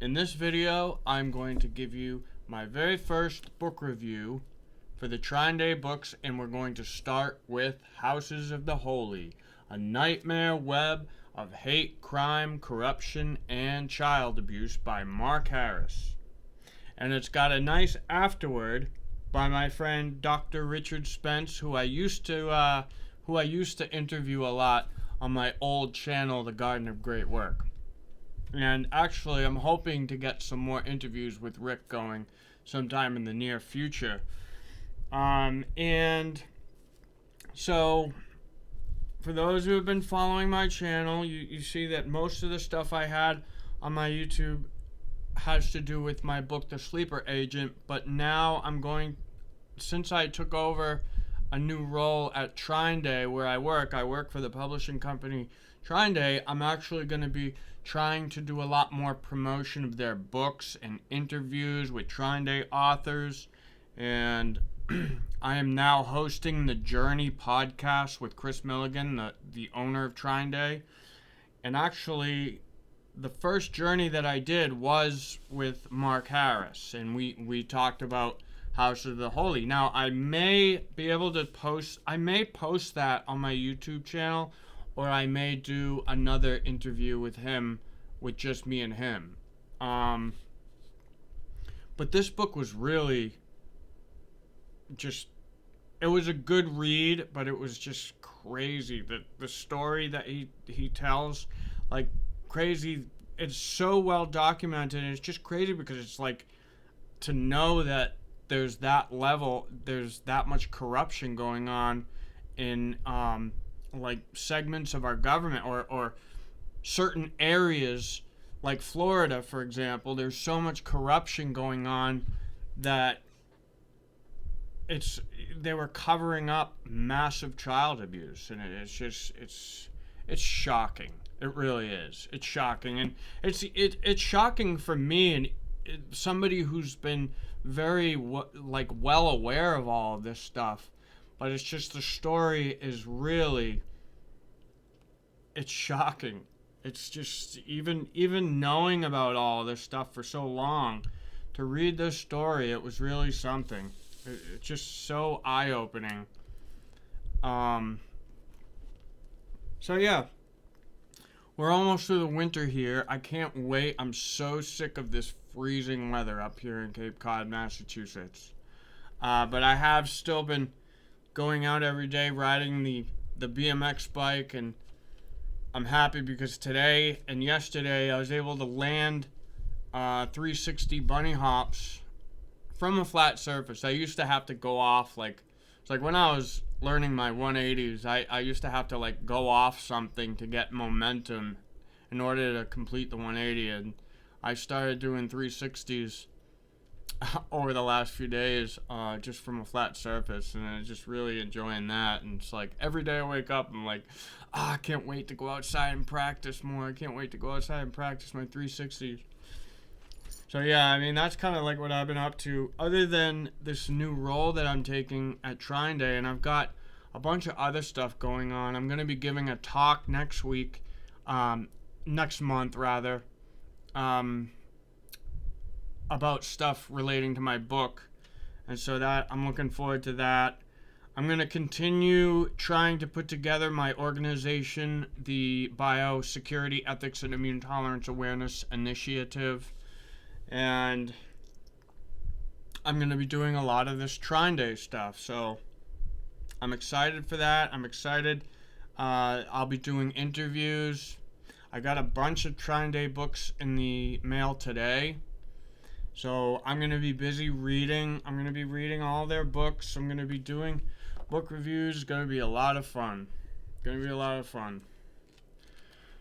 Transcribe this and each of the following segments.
In this video, I'm going to give you my very first book review for the Trine Day books, and we're going to start with Houses of the Holy, a nightmare web of hate, crime, corruption, and child abuse by Mark Harris. And it's got a nice afterword by my friend Dr. Richard Spence, who I used to interview a lot on my old channel, The Garden of Great Work. And actually, I'm hoping to get some more interviews with Rick going sometime in the near future. And so, for those who have been following my channel, you see that most of the stuff I had on my YouTube has to do with my book, The Sleeper Agent. But now since I took over a new role at Trine Day where I work for the publishing company Trine Day, I'm actually going to be trying to do a lot more promotion of their books and interviews with Trine Day authors. And I am now hosting the Journey podcast with Chris Milligan, the owner of Trine Day. And actually, the first journey that I did was with Mark Harris, and we talked about House of the Holy. Now, I may post that on my YouTube channel, or I may do another interview with him, with just me and him. But this book was really it was a good read, but it was just crazy. The story that he tells, like, crazy. It's so well documented, and it's just crazy because it's like, to know that there's that much corruption going on in like segments of our government or certain areas like Florida, for example. There's so much corruption going on that they were covering up massive child abuse, and it's shocking. It really is. It's shocking, and it's shocking for me, and somebody who's been very well aware of all of this stuff. But it's just, the story is really, it's shocking. It's just, even knowing about all of this stuff for so long, to read this story, it was really something. It's just so eye-opening. So yeah, we're almost through the winter here. I can't wait. I'm so sick of this freezing weather up here in Cape Cod, Massachusetts. But I have still been going out every day riding the BMX bike, and I'm happy because today and yesterday I was able to land 360 bunny hops from a flat surface. I used to have to go off, it's like when I was learning my 180s, I used to have to go off something to get momentum in order to complete the 180, and I started doing 360s over the last few days, just from a flat surface, and I'm just really enjoying that. And it's like every day I wake up, I'm like, I can't wait to go outside and practice more. I can't wait to go outside and practice my 360s. So yeah, I mean, that's kind of like what I've been up to, other than this new role that I'm taking at Trine Day, and I've got a bunch of other stuff going on. I'm going to be giving a talk next month, about stuff relating to my book, and so that I'm looking forward to that. I'm going to continue trying to put together my organization, the Biosecurity Ethics and Immune Tolerance Awareness Initiative, and I'm going to be doing a lot of this Trine Day stuff, so I'm excited for that. I'm excited. I'll be doing interviews. I got a bunch of Trine Day books in the mail today, so I'm going to be busy reading. I'm going to be reading all their books. I'm going to be doing book reviews. It's going to be a lot of fun.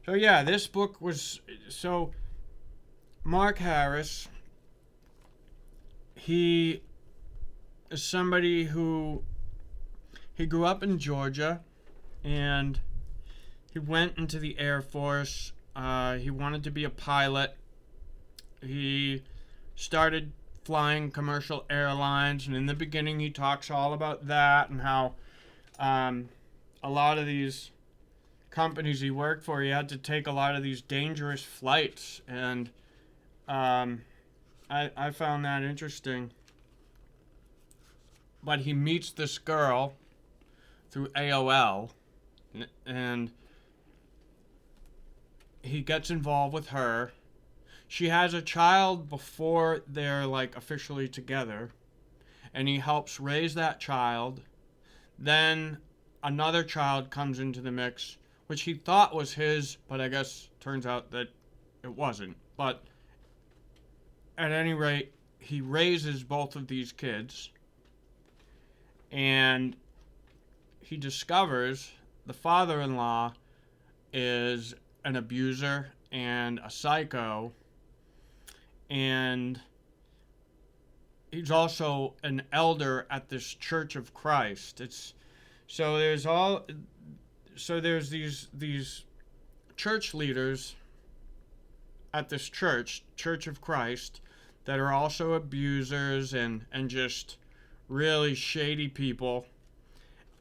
So yeah, this book was... So, Mark Harris, he is somebody who... He grew up in Georgia, and he went into the Air Force. He wanted to be a pilot. He started flying commercial airlines, and in the beginning he talks all about that and how a lot of these companies he worked for, he had to take a lot of these dangerous flights, and I found that interesting. But he meets this girl through AOL, and he gets involved with her. She has a child before they're like officially together, and he helps raise that child. Then another child comes into the mix, which he thought was his, but I guess turns out that it wasn't. But at any rate, he raises both of these kids, and he discovers the father-in-law is an abuser and a psycho, and he's also an elder at this Church of Christ. There's these church leaders at this Church of Christ, that are also abusers and just really shady people.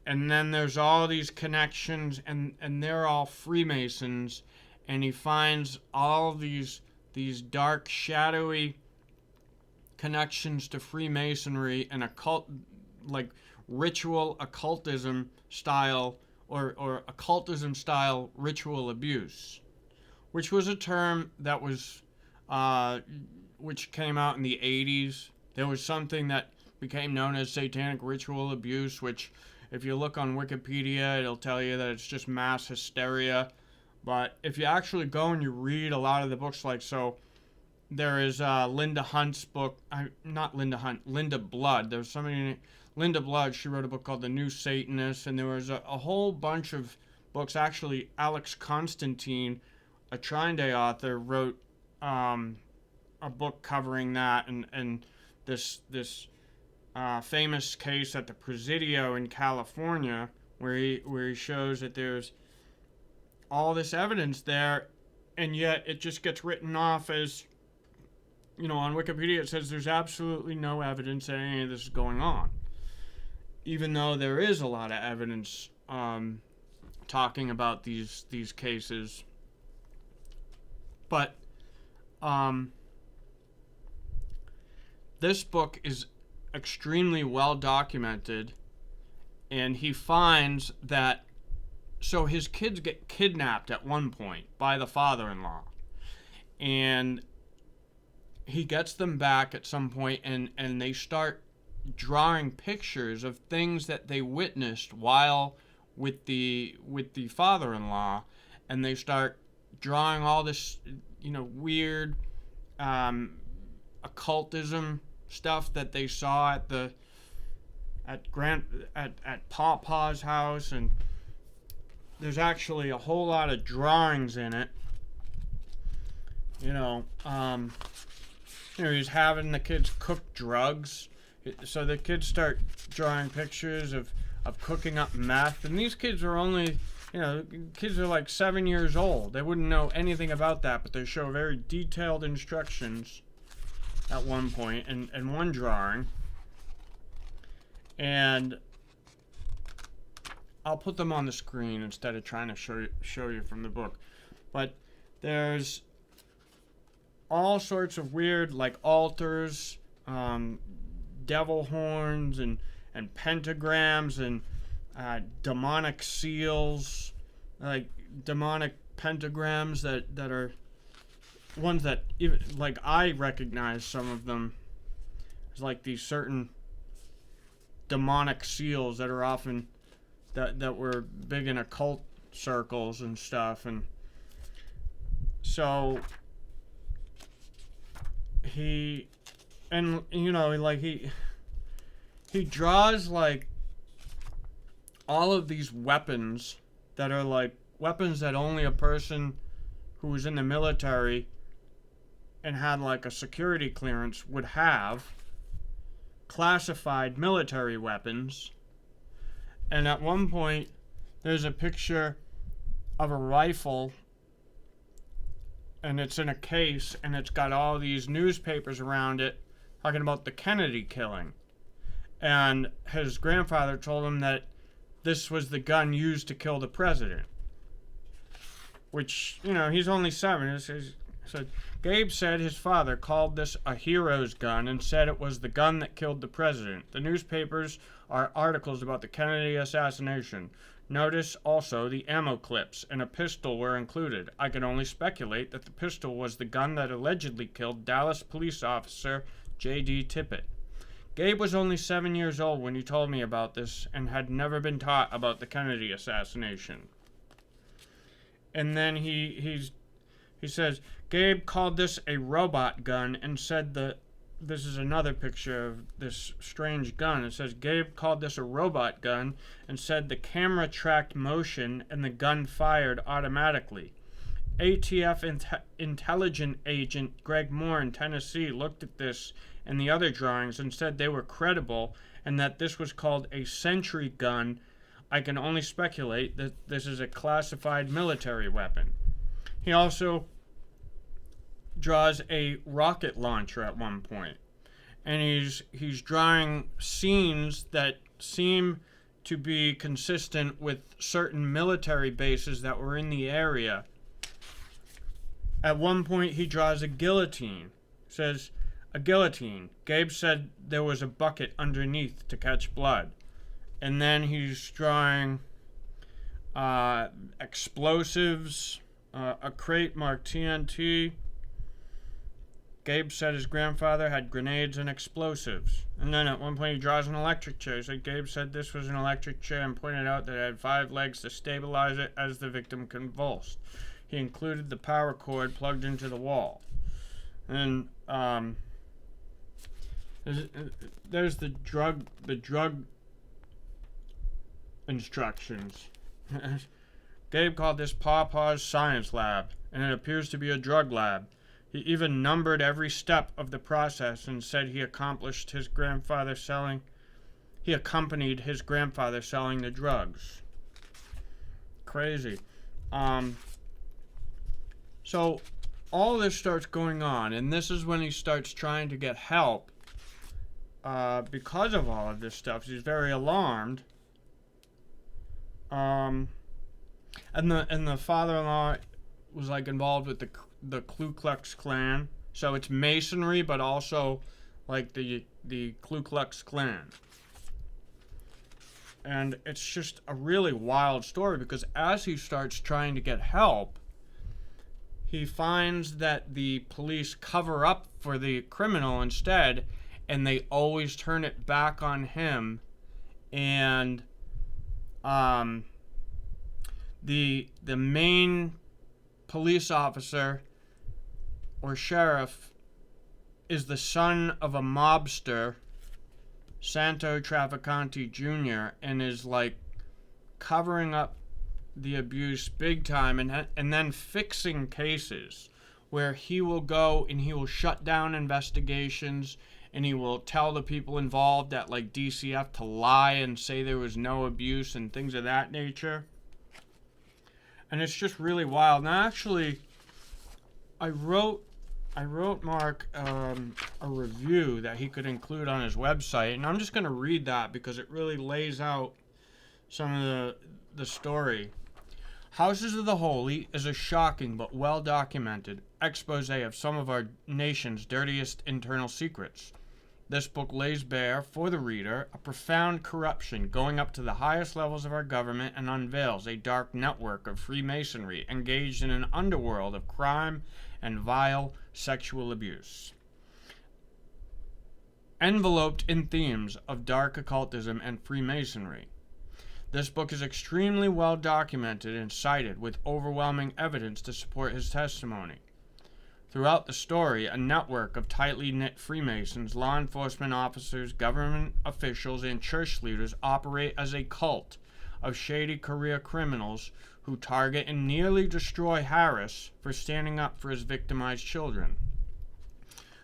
And then there's all these connections, and they're all Freemasons, and he finds all these dark, shadowy connections to Freemasonry and occult, like ritual occultism style, or occultism style ritual abuse, which was a term that was which came out in the 80s. There was something that became known as satanic ritual abuse, which if you look on Wikipedia, it'll tell you that it's just mass hysteria. But if you actually go and you read a lot of the books, like, so there is Linda Hunt's book, not Linda Hunt, Linda Blood. There's somebody, Linda Blood, she wrote a book called The New Satanists, and there was a whole bunch of books. Actually, Alex Constantine, a Trine author, wrote a book covering that, and this famous case at the Presidio in California, where he shows that there's all this evidence there, and yet it just gets written off as, on Wikipedia it says there's absolutely no evidence that any of this is going on, even though there is a lot of evidence talking about these cases. But this book is extremely well documented, and he finds that, so his kids get kidnapped at one point by the father-in-law, and he gets them back at some point, and they start drawing pictures of things that they witnessed while with the father-in-law, and they start drawing all this weird occultism stuff that they saw at Pawpaw's house, and there's actually a whole lot of drawings in it. He's having the kids cook drugs, so the kids start drawing pictures of cooking up meth, and these kids are only, kids are like 7 years old. They wouldn't know anything about that, but they show very detailed instructions at one point in one drawing, and I'll put them on the screen instead of trying to show you from the book. But there's all sorts of weird, like, altars, devil horns, and pentagrams, and demonic seals, like demonic pentagrams that are ones that, even, like, I recognize some of them as like these certain demonic seals that are often that were big in occult circles and stuff. And so he draws like all of these weapons that are like weapons that only a person who was in the military and had like a security clearance would have, classified military weapons. And at one point there's a picture of a rifle, and it's in a case, and it's got all these newspapers around it talking about the Kennedy killing. And his grandfather told him that this was the gun used to kill the president. Which, he's only 7. So Gabe said his father called this a hero's gun and said it was the gun that killed the president. The newspapers are articles about the Kennedy assassination. Notice also the ammo clips and a pistol were included. I can only speculate that the pistol was the gun that allegedly killed Dallas police officer J.D. Tippit. Gabe was only 7 years old when he told me about this and had never been taught about the Kennedy assassination. And then he says, Gabe called this a robot gun and said that this is another picture of this strange gun. It says, Gabe called this a robot gun and said the camera tracked motion and the gun fired automatically. ATF intelligence agent Greg Moore in Tennessee looked at this and the other drawings and said they were credible and that this was called a sentry gun. I can only speculate that this is a classified military weapon. He also draws a rocket launcher at one point, and he's drawing scenes that seem to be consistent with certain military bases that were in the area. At one point he draws a guillotine. Says, a guillotine. Gabe said there was a bucket underneath to catch blood. And then he's drawing explosives, a crate marked TNT. Gabe said his grandfather had grenades and explosives. And then at one point he draws an electric chair. He said Gabe said this was an electric chair and pointed out that it had 5 legs to stabilize it as the victim convulsed. He included the power cord plugged into the wall. And there's the drug instructions. Gabe called this Pawpaw's science lab, and it appears to be a drug lab. He even numbered every step of the process and said he accompanied his grandfather selling the drugs. Crazy. So all this starts going on, and this is when he starts trying to get help because of all of this stuff. He's very alarmed. And the father-in-law was like involved with the Ku Klux Klan. So it's Masonry, but also like the Ku Klux Klan. And it's just a really wild story because as he starts trying to get help, he finds that the police cover up for the criminal instead, and they always turn it back on him. And the main police officer or sheriff is the son of a mobster, Santo Trafficante Jr., and is like covering up the abuse big time and then fixing cases where he will go and he will shut down investigations and he will tell the people involved at like DCF to lie and say there was no abuse and things of that nature. And it's just really wild. Now actually I wrote Mark a review that he could include on his website, and I'm just going to read that because it really lays out some of the story. Houses of the Holy is a shocking but well-documented exposé of some of our nation's dirtiest internal secrets. This book lays bare, for the reader, a profound corruption going up to the highest levels of our government and unveils a dark network of Freemasonry engaged in an underworld of crime and vile sexual abuse. Enveloped in themes of dark occultism and Freemasonry. This book is extremely well documented and cited with overwhelming evidence to support his testimony. Throughout the story, a network of tightly knit Freemasons, law enforcement officers, government officials, and church leaders operate as a cult of shady career criminals who target and nearly destroy Harris for standing up for his victimized children.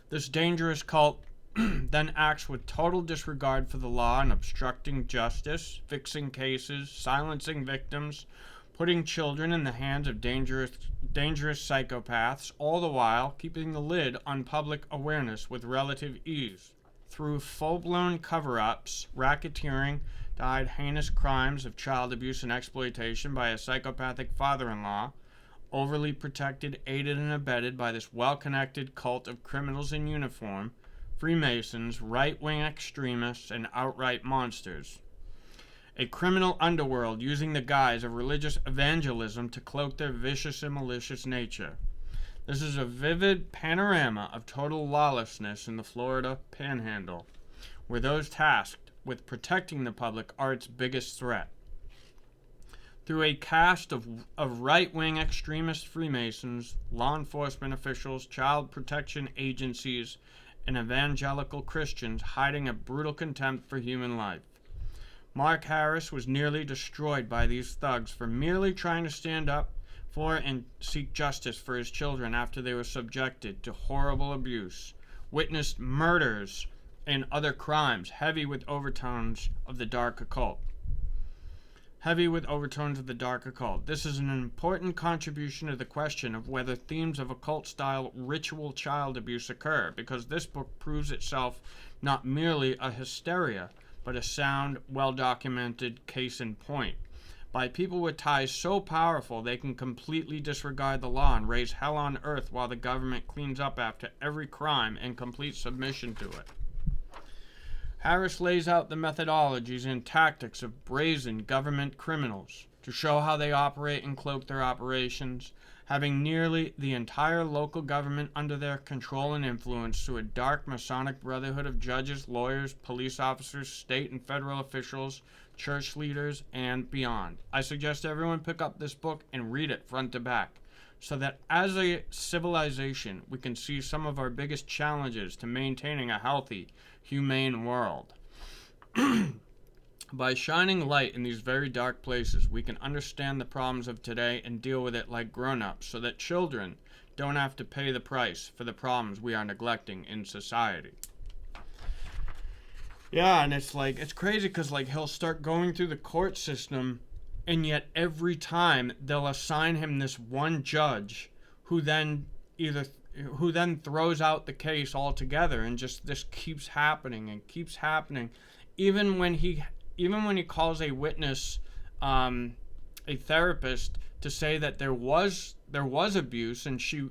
This dangerous cult then acts with total disregard for the law and obstructing justice, fixing cases, silencing victims, putting children in the hands of dangerous psychopaths, all the while keeping the lid on public awareness with relative ease. Through full-blown cover-ups, racketeering to hide heinous crimes of child abuse and exploitation by a psychopathic father-in-law, overly protected, aided, and abetted by this well-connected cult of criminals in uniform, Freemasons, right-wing extremists, and outright monsters. A criminal underworld using the guise of religious evangelism to cloak their vicious and malicious nature. This is a vivid panorama of total lawlessness in the Florida Panhandle, where those tasked with protecting the public are its biggest threat. Through a cast of right-wing extremist Freemasons, law enforcement officials, child protection agencies, and evangelical Christians hiding a brutal contempt for human life. Mark Harris was nearly destroyed by these thugs for merely trying to stand up for and seek justice for his children after they were subjected to horrible abuse, witnessed murders, and other crimes heavy with overtones of the dark occult. This is an important contribution to the question of whether themes of occult-style ritual child abuse occur, because this book proves itself not merely a hysteria, but a sound, well-documented case in point, by people with ties so powerful they can completely disregard the law and raise hell on earth while the government cleans up after every crime in complete submission to it. Harris lays out the methodologies and tactics of brazen government criminals to show how they operate and cloak their operations, having nearly the entire local government under their control and influence through a dark Masonic brotherhood of judges, lawyers, police officers, state and federal officials, church leaders, and beyond. I suggest everyone pick up this book and read it front to back, so that as a civilization we can see some of our biggest challenges to maintaining a healthy, humane world. By shining light in these very dark places, we can understand the problems of today and deal with it like grown-ups, so that children don't have to pay the price for the problems we are neglecting in society. Yeah, and it's crazy because he'll start going through the court system, and yet every time they'll assign him this one judge who then throws out the case altogether, and just this keeps happening and keeps happening, even when he calls a witness, a therapist, to say that there was abuse, and she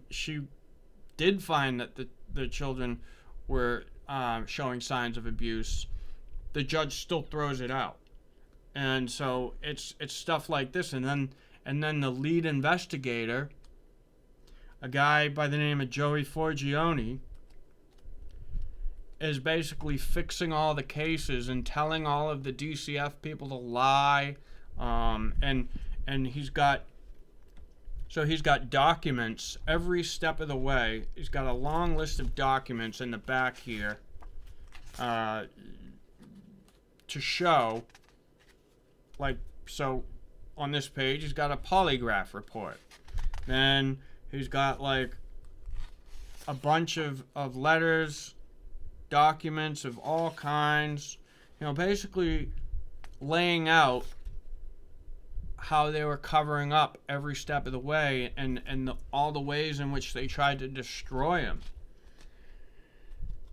did find that the children were showing signs of abuse. The judge still throws it out, and so it's stuff like this, and then the lead investigator, a guy by the name of Joey Forgione, is basically fixing all the cases and telling all of the DCF people to lie, and he's got documents every step of the way. He's got a long list of documents in the back here to show, so on this page he's got a polygraph report, then he's got a bunch of letters, documents of all kinds, basically laying out how they were covering up every step of the way, and all the ways in which they tried to destroy him.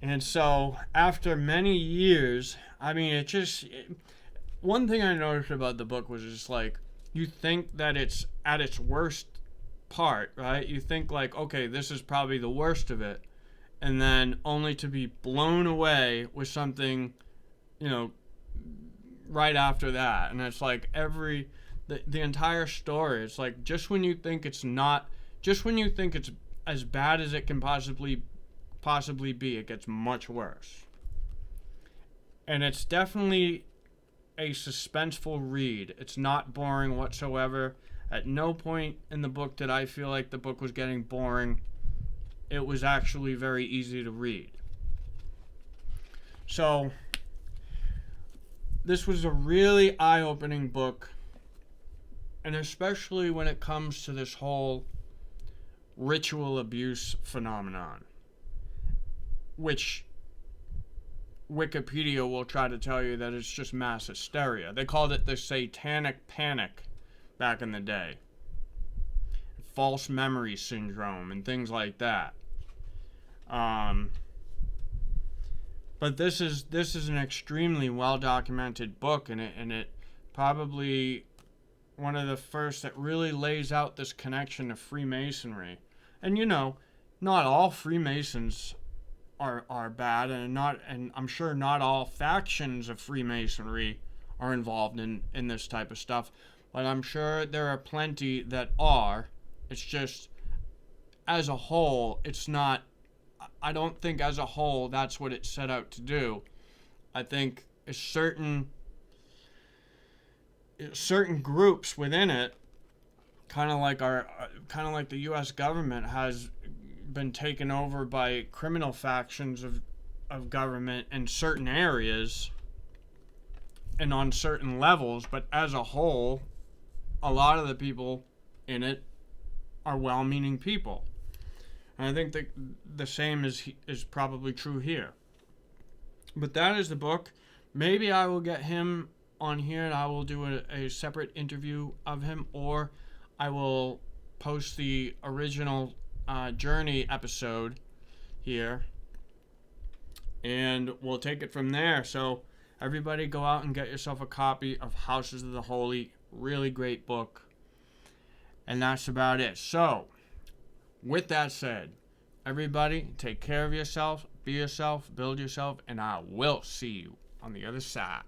And so after many years, one thing I noticed about the book was just you think that it's at its worst part, right? You think okay, this is probably the worst of it, and then only to be blown away with something, right after that. And it's the entire story, it's just when you think it's as bad as it can possibly be, it gets much worse. And it's definitely a suspenseful read. It's not boring whatsoever. At no point in the book did I feel like the book was getting boring. It was actually very easy to read. So this was a really eye-opening book, and especially when it comes to this whole ritual abuse phenomenon, which Wikipedia will try to tell you that it's just mass hysteria. They called it the satanic panic back in the day, false memory syndrome, and things like that. But this is an extremely well documented book, and it probably one of the first that really lays out this connection to Freemasonry. And you know, not all Freemasons are bad, and I'm sure not all factions of Freemasonry are involved in this type of stuff, but I'm sure there are plenty that are. It's just, as a whole, it's not, I don't think as a whole that's what it set out to do. I think certain groups within it, kind of like the U.S. government has been taken over by criminal factions of government in certain areas and on certain levels, but as a whole, a lot of the people in it are well-meaning people. And I think that the same is probably true here. But that is the book. Maybe I will get him on here and I will do a separate interview of him, or I will post the original Journey episode here, and we'll take it from there. So everybody go out and get yourself a copy of Houses of the Holy. Really great book. And that's about it. So with that said, everybody take care of yourself, be yourself, build yourself, and I will see you on the other side.